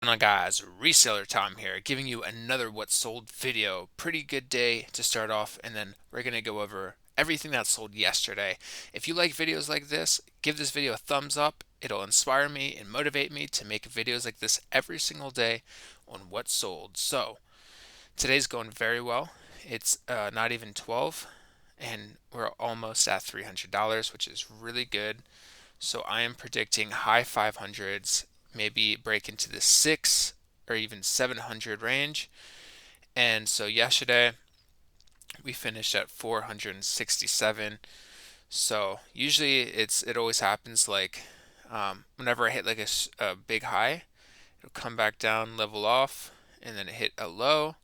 On guys, reseller time here, giving you another what sold video. Pretty good day to start off, and then we're gonna go over everything that sold yesterday. If you like videos like this, give this video a thumbs up. It'll inspire me and motivate me to make videos like this every single day on what sold. So today's going very well. It's not even 12, and we're almost at $300, which is really good. So I am predicting high 500s, maybe break into the 6 or even 700 range. And so yesterday we finished at 467. So usually it always happens like whenever I hit like a big high, it'll come back down, level off, and then it hit a low,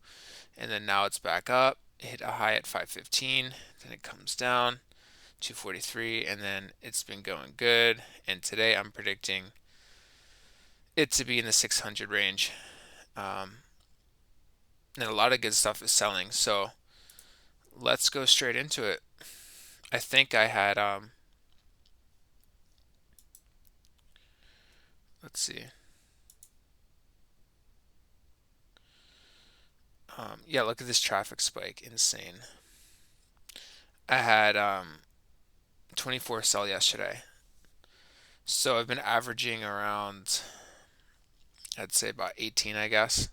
and then now it's back up. It hit a high at 515, then it comes down 243, and then it's been going good. And today I'm predicting it to be in the 600 range. Um, and a lot of good stuff is selling. So let's go straight into it. I think I had, let's see. Yeah, look at this traffic spike. Insane. I had 24 sell yesterday. So I've been averaging around, I'd say about 18, I guess.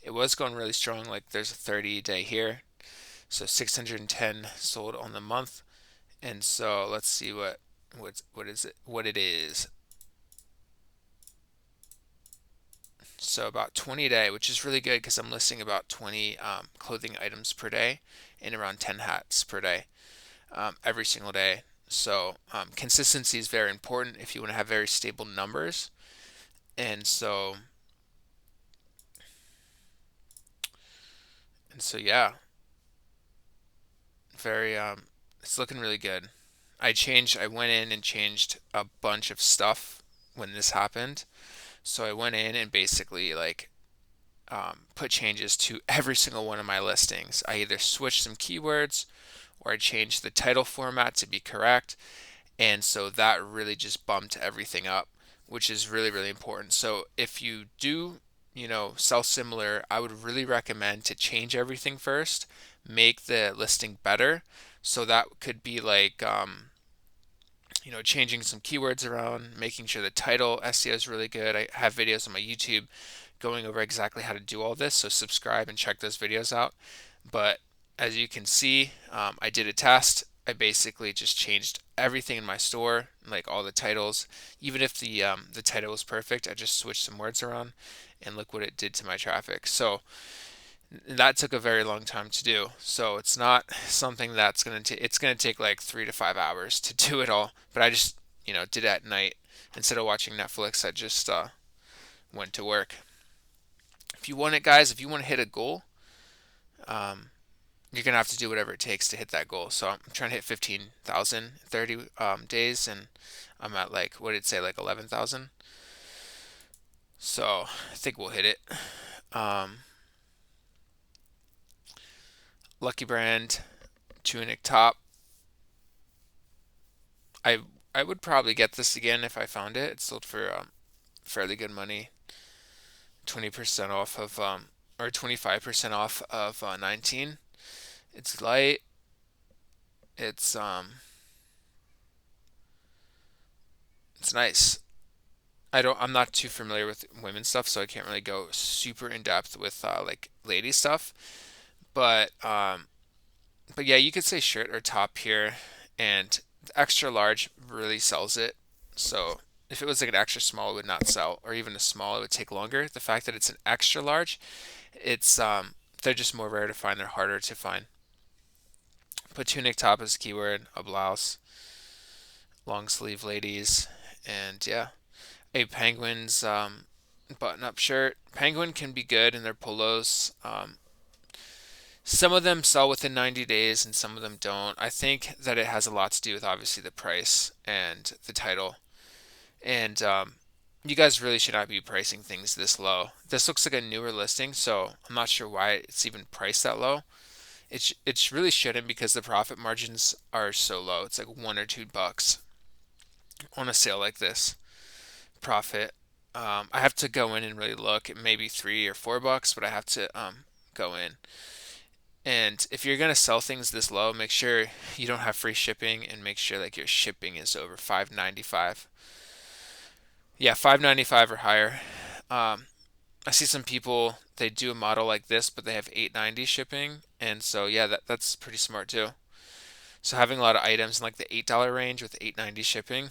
It was going really strong. Like there's a 30 day here. So 610 sold on the month. And so let's see what it is. So about 20 a day, which is really good because I'm listing about 20 clothing items per day and around 10 hats per day every single day. So consistency is very important if you want to have very stable numbers. And so yeah, very it's looking really good. I went in and changed a bunch of stuff when this happened. So I went in and basically like put changes to every single one of my listings. I either switched some keywords or I changed the title format to be correct. And so that really just bumped everything up, which is really, really important. So if you do, sell similar, I would really recommend to change everything first, make the listing better. So that could be like, changing some keywords around, making sure the title SEO is really good. I have videos on my YouTube going over exactly how to do all this, so subscribe and check those videos out. But as you can see, I did a test. I basically just changed everything in my store, like all the titles. Even if the title was perfect, I just switched some words around, and look what it did to my traffic. So that took a very long time to do. So it's not something that's it's gonna take like 3 to 5 hours to do it all. But I just did it at night instead of watching Netflix. I just went to work. If you want it, guys, if you want to hit a goal, um, you're gonna have to do whatever it takes to hit that goal. So I'm trying to hit 15,000 30 days, and I'm at like what did it say, like 11,000. So I think we'll hit it. Um, Lucky Brand tunic top. I I would probably get this again if I found it. It sold for fairly good money, 20% off of or 25% off of 19. It's light. It's it's nice. I'm not too familiar with women's stuff, so I can't really go super in depth with like lady stuff. But yeah, you could say shirt or top here, and the extra large really sells it. So if it was like an extra small, it would not sell, or even a small, it would take longer. The fact that it's an extra large, it's they're just more rare to find. They're harder to find. Put tunic top as a keyword, a blouse, long sleeve ladies, and yeah, a penguin's button up shirt. Penguin can be good in their polos. Some of them sell within 90 days and some of them don't. I think that it has a lot to do with obviously the price and the title. And you guys really should not be pricing things this low. This looks like a newer listing, so I'm not sure why it's even priced that low. It really shouldn't because the profit margins are so low. It's like $1 or $2 on a sale like this. Profit. I have to go in and really look. It may be $3 or $4, but I have to go in. And if you're gonna sell things this low, make sure you don't have free shipping, and make sure like your shipping is over 5.95. Yeah, 5.95 or higher. I see some people, they do a model like this, but they have 8.90 shipping, and so yeah, that's pretty smart too. So having a lot of items in like the $8 range with 8.90 shipping,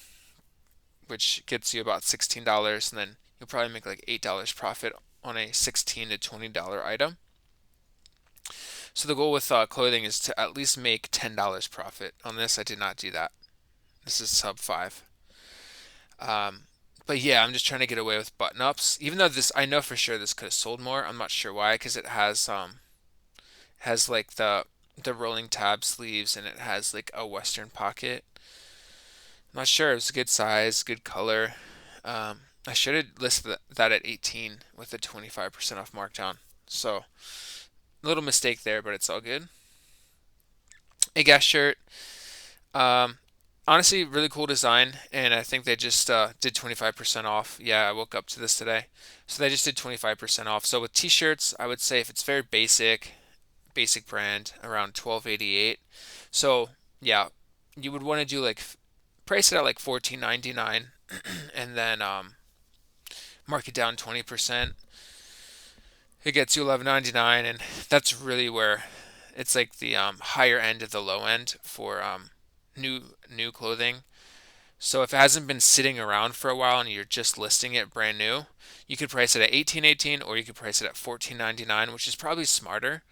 which gets you about $16, and then you'll probably make like $8 profit on a $16 to $20 item. So the goal with clothing is to at least make $10 profit. On this, I did not do that. This is sub five. Um, but yeah, I'm just trying to get away with button ups. Even though this, I know for sure this could have sold more. I'm not sure why, because it has like the rolling tab sleeves, and it has like a Western pocket. I'm not sure. It was a good size, good color. I should have listed that at 18 with a 25% off markdown. So a little mistake there, but it's all good. A guest shirt. Um, Honestly, really cool design, and I think they just did 25% off. Yeah, I woke up to this today. So they just did 25% off. So with t-shirts, I would say if it's very basic brand, around 12.88. So yeah, you would want to do like price it at like 14.99 and then mark it down 20%. It gets you 11.99, and that's really where it's like the higher end of the low end for new clothing. So if it hasn't been sitting around for a while and you're just listing it brand new, you could price it at 18.18, or you could price it at 14.99, which is probably smarter.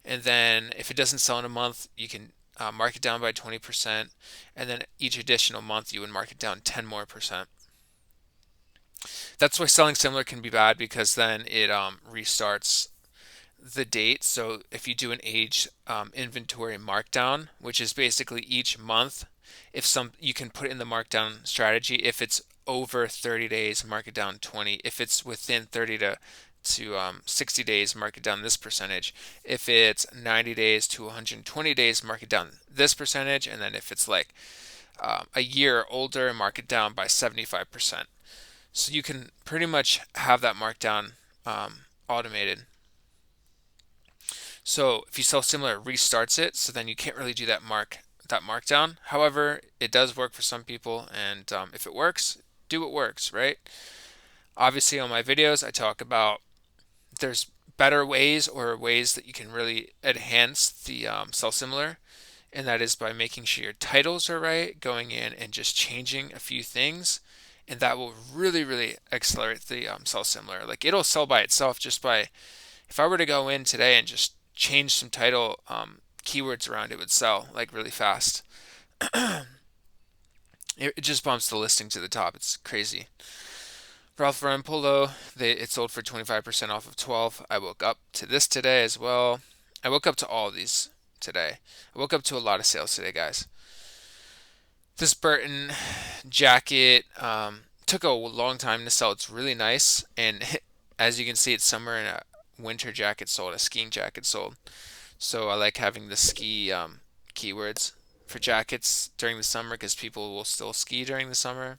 And then if it doesn't sell in a month, you can mark it down by 20%, and then each additional month you would mark it down 10 more percent. That's why selling similar can be bad, because then it restarts the date. So if you do an age inventory markdown, which is basically each month, if some you can put in the markdown strategy. If it's over 30 days, mark it down 20. If it's within 30 to 60 days, mark it down this percentage. If it's 90 days to 120 days, mark it down this percentage. And then if it's like a year older, mark it down by 75%. So you can pretty much have that markdown automated. So if you sell similar, it restarts it. So then you can't really do that markdown. However, it does work for some people, and if it works, do what works, right? Obviously, on my videos, I talk about there's better ways, or ways that you can really enhance the sell similar, and that is by making sure your titles are right, going in and just changing a few things, and that will really, really accelerate the sell similar. Like it'll sell by itself just by, if I were to go in today and just change some title keywords around, it would sell like really fast. It just bumps the listing to the top. It's crazy. Ralph Lauren Polo, it sold for 25% off of 12. I woke up to this today as well. I woke up to all of these today. I woke up to a lot of sales today, guys. This Burton jacket took a long time to sell. It's really nice, and as you can see, it's summer, and a winter jacket sold, a skiing jacket sold. So I like having the ski keywords for jackets during the summer, because people will still ski during the summer.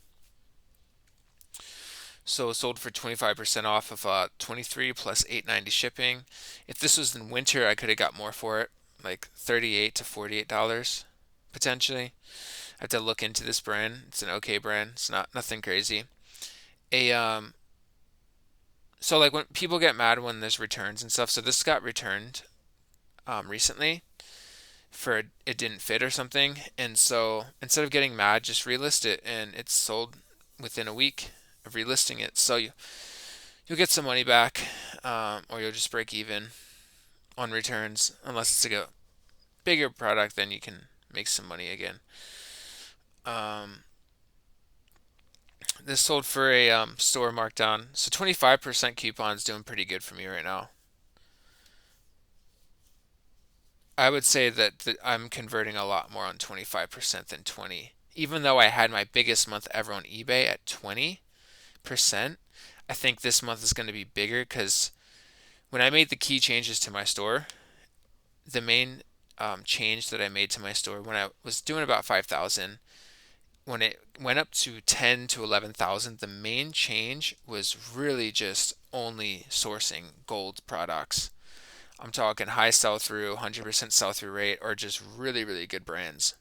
So it sold for 25% off of 23 plus 8.90 shipping. If this was in winter, I could have got more for it, like $38 to $48 potentially. I have to look into this brand. It's an okay brand. It's not nothing crazy. A So like when people get mad when there's returns and stuff, so this got returned recently for it didn't fit or something, and so instead of getting mad, just relist it, and it's sold within a week of relisting it. So you'll get some money back, or you'll just break even on returns, unless it's like a bigger product, then you can make some money again. Um, this sold for a store markdown, so 25% coupons doing pretty good for me right now. I would say that I'm converting a lot more on 25% than 20. Even though I had my biggest month ever on eBay at 20%, I think this month is going to be bigger, because when I made the key changes to my store, the main change that I made to my store when I was doing about 5,000, when it went up to 10 to 11,000, the main change was really just only sourcing gold products. I'm talking high sell through, 100% sell through rate, or just really, really good brands,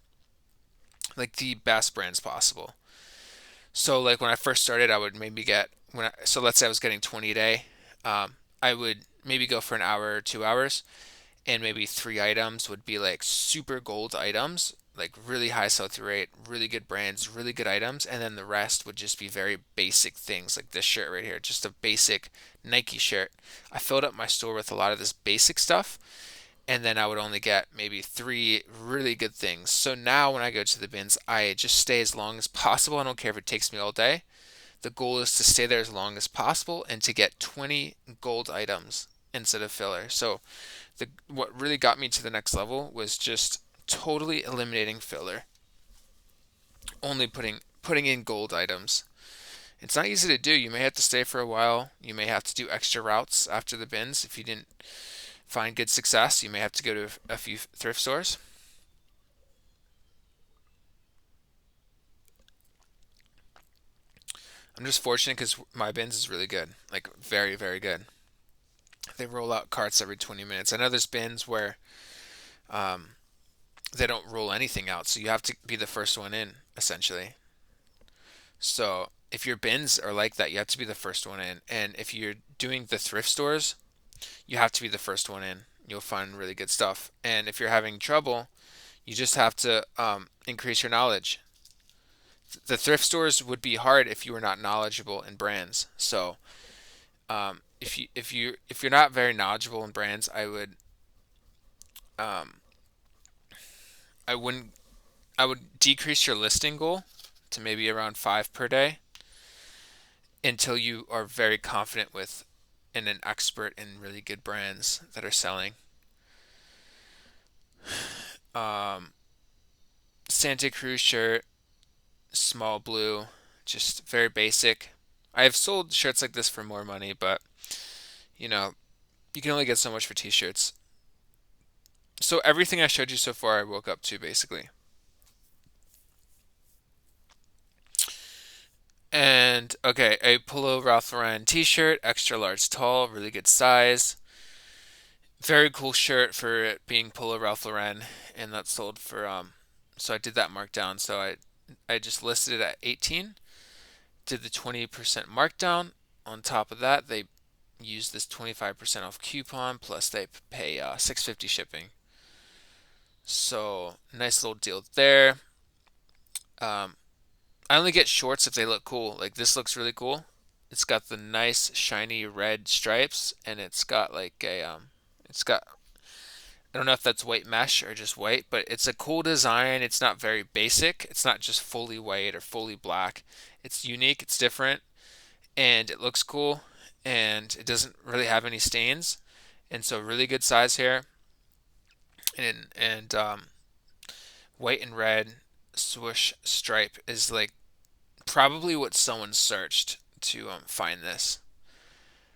like the best brands possible. So, like when I first started, I would maybe get, so let's say I was getting 20 a day, I would maybe go for an hour or 2 hours, and maybe three items would be like super gold items, like really high sell through rate, really good brands, really good items, and then the rest would just be very basic things like this shirt right here, just a basic Nike shirt. I filled up my store with a lot of this basic stuff, and then I would only get maybe three really good things. So now when I go to the bins, I just stay as long as possible. I don't care if it takes me all day. The goal is to stay there as long as possible and to get 20 gold items instead of filler. So what really got me to the next level was just totally eliminating filler, only putting in gold items. It's not easy to do. You may have to stay for a while. You may have to do extra routes after the bins. If you didn't find good success, you may have to go to a few thrift stores. I'm just fortunate because my bins is really good, like very, very good. They roll out carts every 20 minutes. I know there's bins where um, they don't roll anything out, so you have to be the first one in, essentially. So if your bins are like that, you have to be the first one in. And if you're doing the thrift stores, you have to be the first one in. You'll find really good stuff. And if you're having trouble, you just have to increase your knowledge. The thrift stores would be hard if you were not knowledgeable in brands. So if you're not very knowledgeable in brands, um, I wouldn't I would decrease your listing goal to maybe around five per day until you are very confident with and an expert in really good brands that are selling. Um, Santa Cruz shirt, small blue, just very basic. I have sold shirts like this for more money, but you know, you can only get so much for t-shirts. So everything I showed you so far, I woke up to basically. And okay, a Polo Ralph Lauren t-shirt, extra large tall, really good size. Very cool shirt for it being Polo Ralph Lauren, and that sold for so I did that markdown. So I just listed it at 18, did the 20% markdown. On top of that, they use this 25% off coupon plus they pay 650 shipping. So nice little deal there. Um, I only get shorts if they look cool. Like this looks really cool. It's got the nice shiny red stripes, and it's got like it's got, I don't know if that's white mesh or just white, but it's a cool design. It's not very basic. It's not just fully white or fully black. It's unique, it's different, and it looks cool, and it doesn't really have any stains. And so really good size here. And white and red swoosh stripe is like probably what someone searched to find this.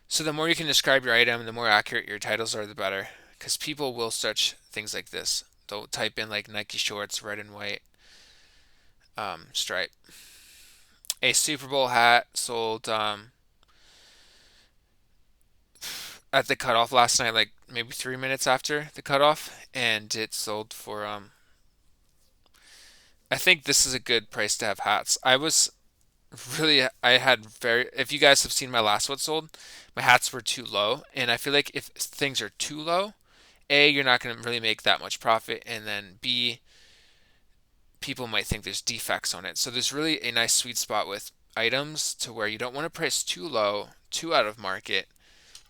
So the more you can describe your item, the more accurate your titles are, the better. Because people will search things like this. They'll type in like Nike shorts, red and white stripe. A Super Bowl hat sold at the cutoff last night, like maybe 3 minutes after the cutoff, and it sold for I think this is a good price to have hats. I had very, if you guys have seen my last what sold, my hats were too low, and I feel like if things are too low, A, you're not going to really make that much profit, and then B, people might think there's defects on it. So there's really a nice sweet spot with items to where you don't want to price too low, too out of market,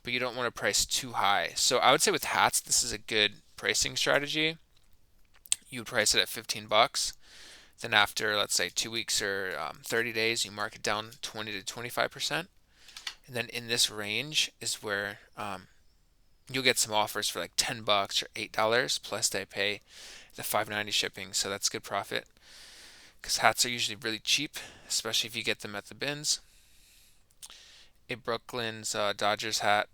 but you don't want to price too high. So I would say with hats, this is a good pricing strategy. You would price it at 15 bucks. Then after, let's say 2 weeks or 30 days, you mark it down 20 to 25%. And then in this range is where you'll get some offers for like 10 bucks or $8 plus they pay the 5.90 shipping. So that's good profit because hats are usually really cheap, especially if you get them at the bins. A Brooklyn's Dodgers hat.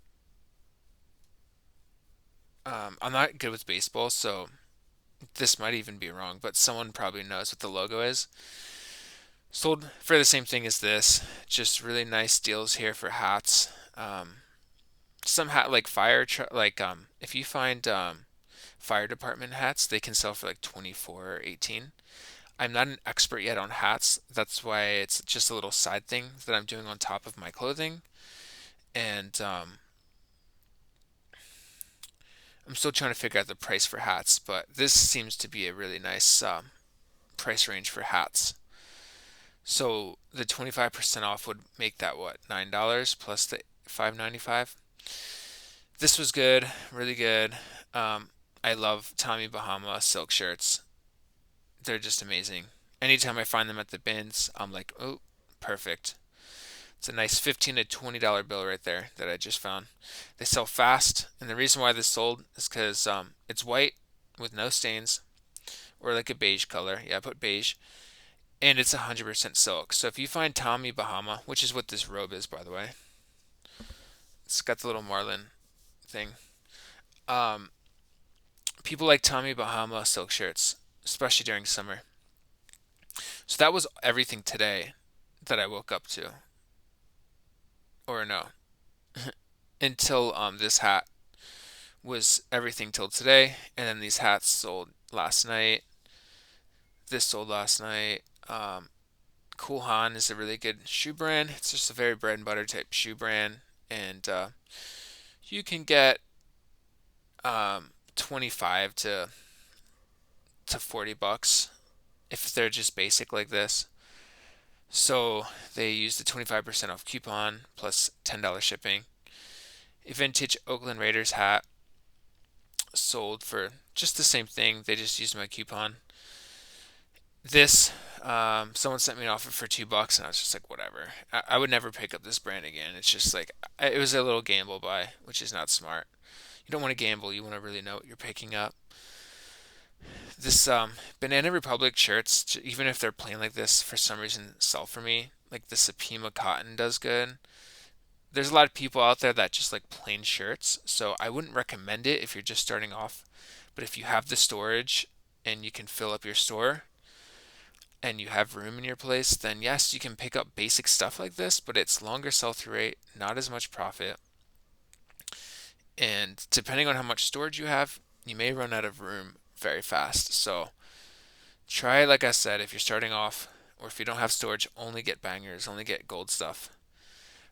I'm not good with baseball, so this might even be wrong, but someone probably knows what the logo is. Sold for the same thing as this. Just really nice deals here for hats. Some hat like if you find fire department hats, they can sell for like 24 or 18. I'm not an expert yet on hats. That's why it's just a little side thing that I'm doing on top of my clothing. And I'm still trying to figure out the price for hats, but this seems to be a really nice price range for hats. So the 25% off would make that what, $9 plus the 5.95. This was good, really good. I love Tommy Bahama silk shirts. They're just amazing. Anytime I find them at the bins, I'm like, oh, perfect. It's a nice $15 to $20 bill right there that I just found. They sell fast, and the reason why this sold is because it's white with no stains, or like a beige color. Yeah, I put beige, and it's 100% silk. So if you find Tommy Bahama, which is what this robe is, by the way, it's got the little marlin thing. Um, People like Tommy Bahama silk shirts, especially during summer. So that was everything today that I woke up to, or no, until this hat was everything till today, and then these hats sold last night. This sold last night. Cool Han is a really good shoe brand. It's just a very bread and butter type shoe brand, and you can get 25 to $40 if they're just basic like this. So they use the 25% off coupon plus $10 shipping. A vintage Oakland Raiders hat sold for just the same thing. They just used my coupon. This, someone sent me an offer for $2, and I was just like, whatever. I would never pick up this brand again. It's just like it was a little gamble buy, which is not smart. You don't want to gamble. You want to really know what you're picking up. This Banana Republic shirts, even if they're plain like this, for some reason sell for me. Like the Supima cotton does good. There's a lot of people out there that just like plain shirts, so I wouldn't recommend it if you're just starting off. But if you have the storage and you can fill up your store and you have room in your place, then yes, you can pick up basic stuff like this, but it's longer sell-through rate, not as much profit. And depending on how much storage you have, you may run out of room very fast. So try, like I said, if you're starting off or if you don't have storage, only get bangers, only get gold stuff.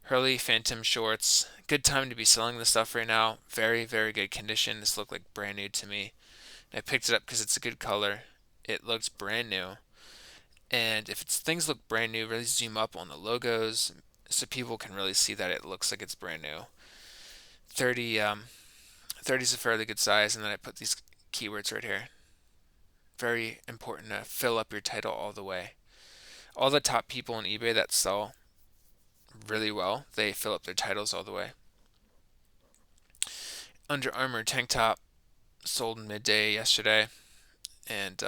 Hurley Phantom shorts, good time to be selling this stuff right now. Very, very good condition. This looked like brand new to me. I picked it up because it's a good color. It looks brand new. And if things look brand new, really zoom up on the logos so people can really see that it looks like it's brand new. 30, 30 is a fairly good size, and then I put these keywords right here. Very important to fill up your title all the way. All the top people on eBay that sell really well, they fill up their titles all the way. Under Armour tank top sold midday yesterday, and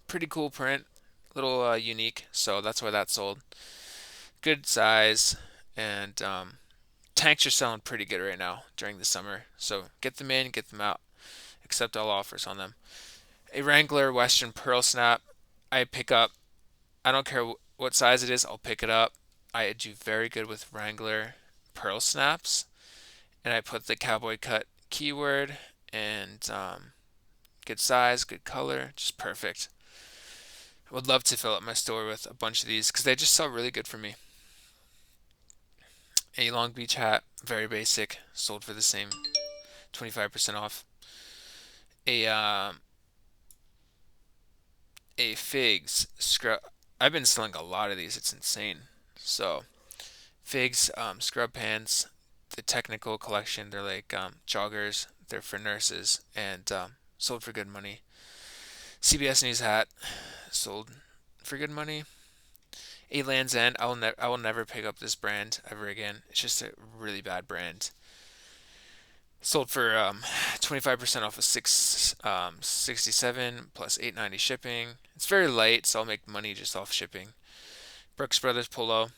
pretty cool print, little unique, so that's why that sold. Good size, and tanks are selling pretty good right now during the summer, so get them in, get them out. Accept all offers on them. A Wrangler Western Pearl Snap, I pick up. I don't care what size it is, I'll pick it up. I do very good with Wrangler Pearl Snaps, and I put the cowboy cut keyword and good size, good color, just perfect. I would love to fill up my store with a bunch of these because they just sell really good for me. A Long Beach hat, very basic, sold for the same 25% off. A a Figs scrub. I've been selling a lot of these. It's insane. So Figs scrub pants, the technical collection. They're like joggers. They're for nurses and sold for good money. CBS News hat sold for good money. A Land's End. I will never pick up this brand ever again. It's just a really bad brand. Sold for 25% off of 667 plus 890 shipping. It's very light, so I'll make money just off shipping. Brooks Brothers polo.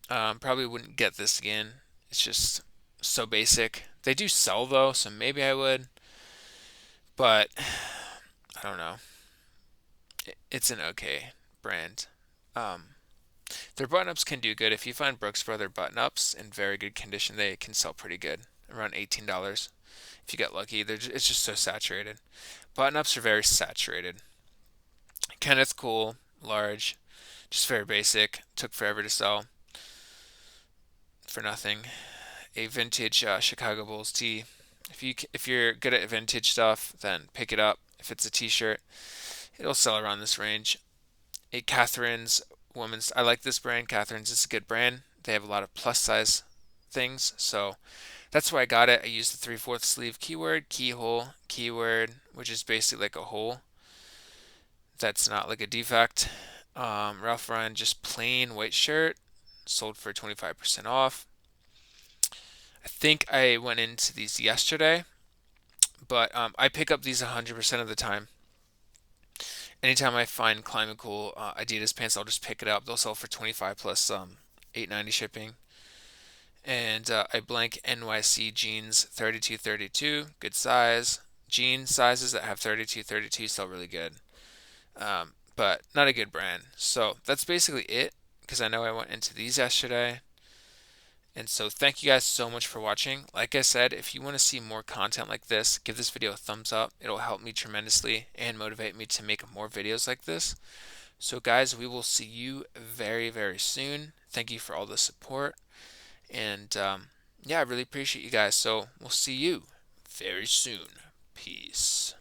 Probably wouldn't get this again. It's just so basic. They do sell though, so maybe I would, but I don't know. It's an okay brand. Um, their button-ups can do good. If you find Brooks Brother button-ups in very good condition, they can sell pretty good, around $18. If you get lucky, it's just so saturated. Button-ups are very saturated. Kenneth Cool, large, just very basic. Took forever to sell for nothing. A vintage Chicago Bulls tee. If you're good at vintage stuff, then pick it up. If it's a T-shirt, it'll sell around this range. A Catherine's women's. I like this brand. Catherine's is a good brand. They have a lot of plus size things, so that's why I got it. I used the 3/4 sleeve keyword, keyhole, keyword, which is basically like a hole. That's not like a defect. Ralph Lauren, just plain white shirt, sold for 25% off. I think I went into these yesterday, but I pick up these 100% of the time. Anytime I find Climate Cool Adidas pants, I'll just pick it up. They'll sell for 25 plus $8.90 shipping. And I blank NYC jeans 32-32, good size. Jean sizes that have 32-32 sell really good, but not a good brand. So that's basically it, because I know I went into these yesterday. And so thank you guys so much for watching. Like I said, if you want to see more content like this, give this video a thumbs up. It'll help me tremendously and motivate me to make more videos like this. So guys, we will see you very, very soon. Thank you for all the support. And yeah, I really appreciate you guys. So we'll see you very soon. Peace.